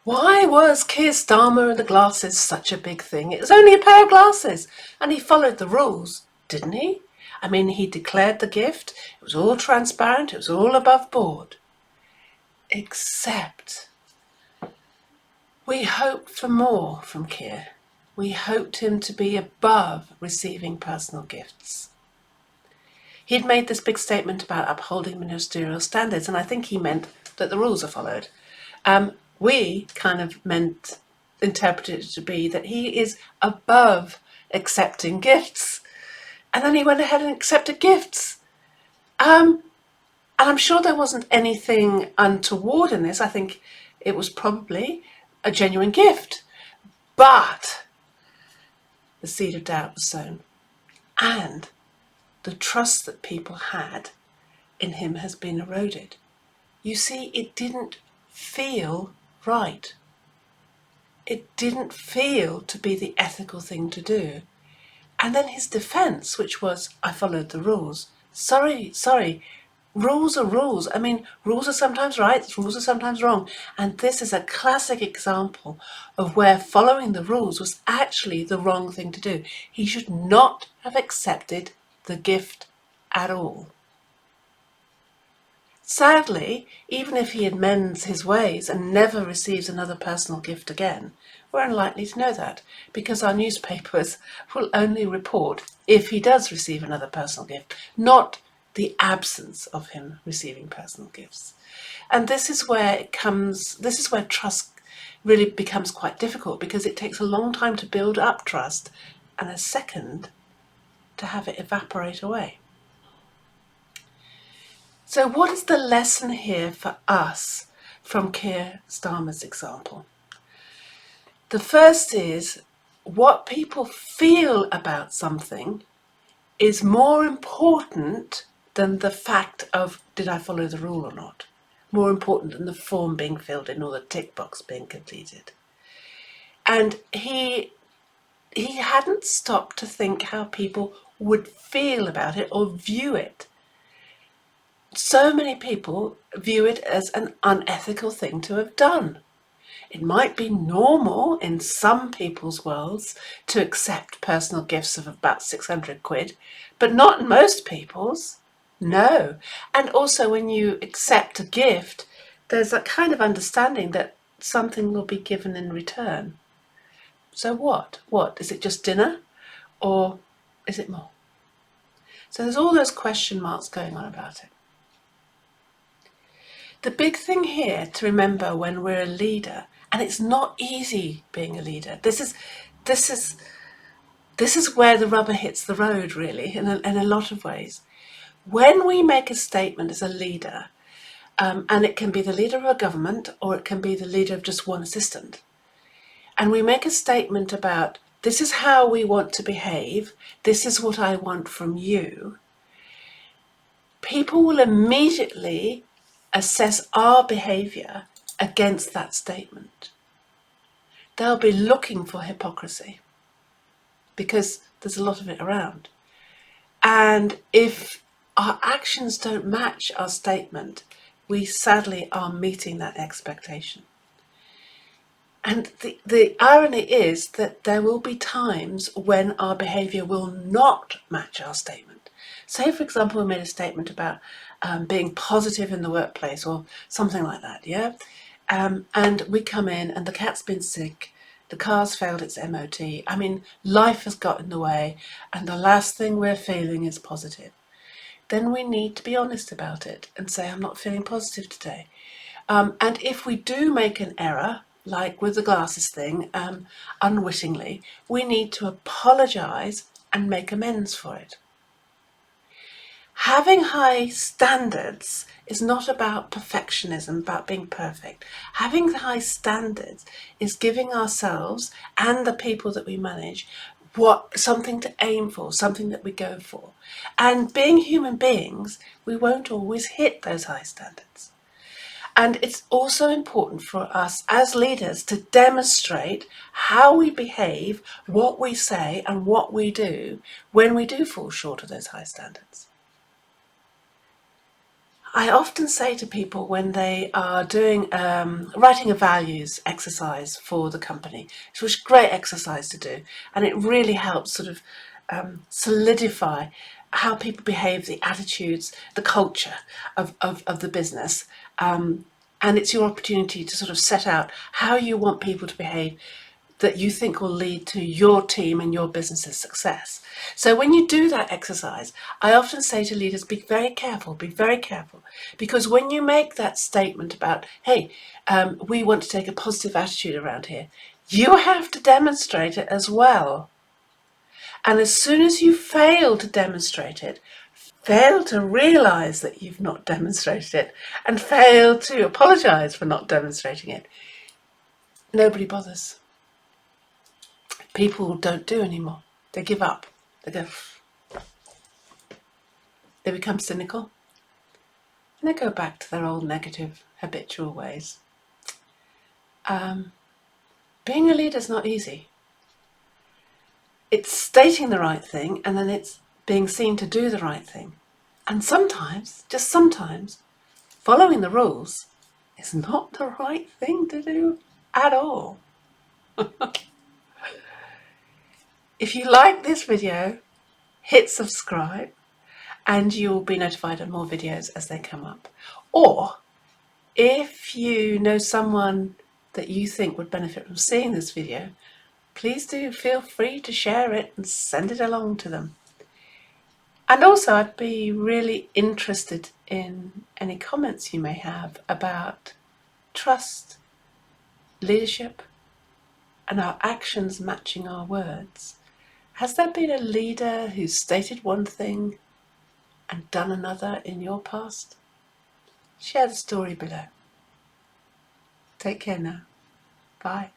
Why was Keir Starmer and the glasses such a big thing? It was only a pair of glasses, and he followed the rules, didn't he? I mean, he declared the gift, it was all transparent, it was all above board. Except we hoped for more from Keir. We hoped him to be above receiving personal gifts. He'd made this big statement about upholding ministerial standards, and I think he meant that the rules are followed. We kind of interpreted it to be that he is above accepting gifts. And then he went ahead and accepted gifts. And I'm sure there wasn't anything untoward in this. I think it was probably a genuine gift. But the seed of doubt was sown. And the trust that people had in him has been eroded. You see, it didn't feel right. It didn't feel to be the ethical thing to do. And then his defense, which was, I followed the rules. Sorry, rules are rules. I mean, rules are sometimes right, rules are sometimes wrong. And this is a classic example of where following the rules was actually the wrong thing to do. He should not have accepted the gift at all. Sadly, even if he amends his ways and never receives another personal gift again, we're unlikely to know that, because our newspapers will only report if he does receive another personal gift, not the absence of him receiving personal gifts. And this is where trust really becomes quite difficult, because it takes a long time to build up trust and a second to have it evaporate away. So what is the lesson here for us from Keir Starmer's example? The first is, what people feel about something is more important than the fact of, did I follow the rule or not? More important than the form being filled in or the tick box being completed. And he hadn't stopped to think how people would feel about it or view it. So many people view it as an unethical thing to have done. It might be normal in some people's worlds to accept personal gifts of about 600 quid, but not in most people's. No. And also when you accept a gift, there's a kind of understanding that something will be given in return. So what? What? Is it just dinner? Or is it more? So there's all those question marks going on about it. The big thing here to remember when we're a leader, and it's not easy being a leader. This is where the rubber hits the road, really, in a lot of ways. When we make a statement as a leader, and it can be the leader of a government or it can be the leader of just one assistant, and we make a statement about, this is how we want to behave, this is what I want from you, people will immediately assess our behaviour against that statement. They'll be looking for hypocrisy because there's a lot of it around. And if our actions don't match our statement, we sadly are meeting that expectation. And the irony is that there will be times when our behaviour will not match our statement. Say, for example, we made a statement about being positive in the workplace or something like that, yeah? And we come in and the cat's been sick, the car's failed its MOT, I mean, life has got in the way, and the last thing we're feeling is positive. Then we need to be honest about it and say, I'm not feeling positive today. And if we do make an error, like with the glasses thing, unwittingly, we need to apologise and make amends for it. Having high standards is not about perfectionism, about being perfect. Having high standards is giving ourselves and the people that we manage something to aim for, something that we go for. And being human beings, we won't always hit those high standards. And it's also important for us as leaders to demonstrate how we behave, what we say, and what we do when we do fall short of those high standards. I often say to people when they are doing writing a values exercise for the company, which is a great exercise to do, and it really helps sort of solidify how people behave, the attitudes, the culture of the business. And it's your opportunity to sort of set out how you want people to behave that you think will lead to your team and your business's success. So when you do that exercise, I often say to leaders, be very careful, because when you make that statement about, hey, we want to take a positive attitude around here, you have to demonstrate it as well. And as soon as you fail to demonstrate it, fail to realize that you've not demonstrated it, and fail to apologize for not demonstrating it, nobody bothers. People don't do anymore. They give up. They become cynical, and they go back to their old negative, habitual ways. Being a leader is not easy. It's stating the right thing, and then it's being seen to do the right thing. And sometimes, just sometimes, following the rules is not the right thing to do at all. If you like this video, hit subscribe, and you'll be notified of more videos as they come up. Or if you know someone that you think would benefit from seeing this video, please do feel free to share it and send it along to them. And also, I'd be really interested in any comments you may have about trust, leadership, and our actions matching our words. Has there been a leader who stated one thing and done another in your past? Share the story below. Take care now. Bye.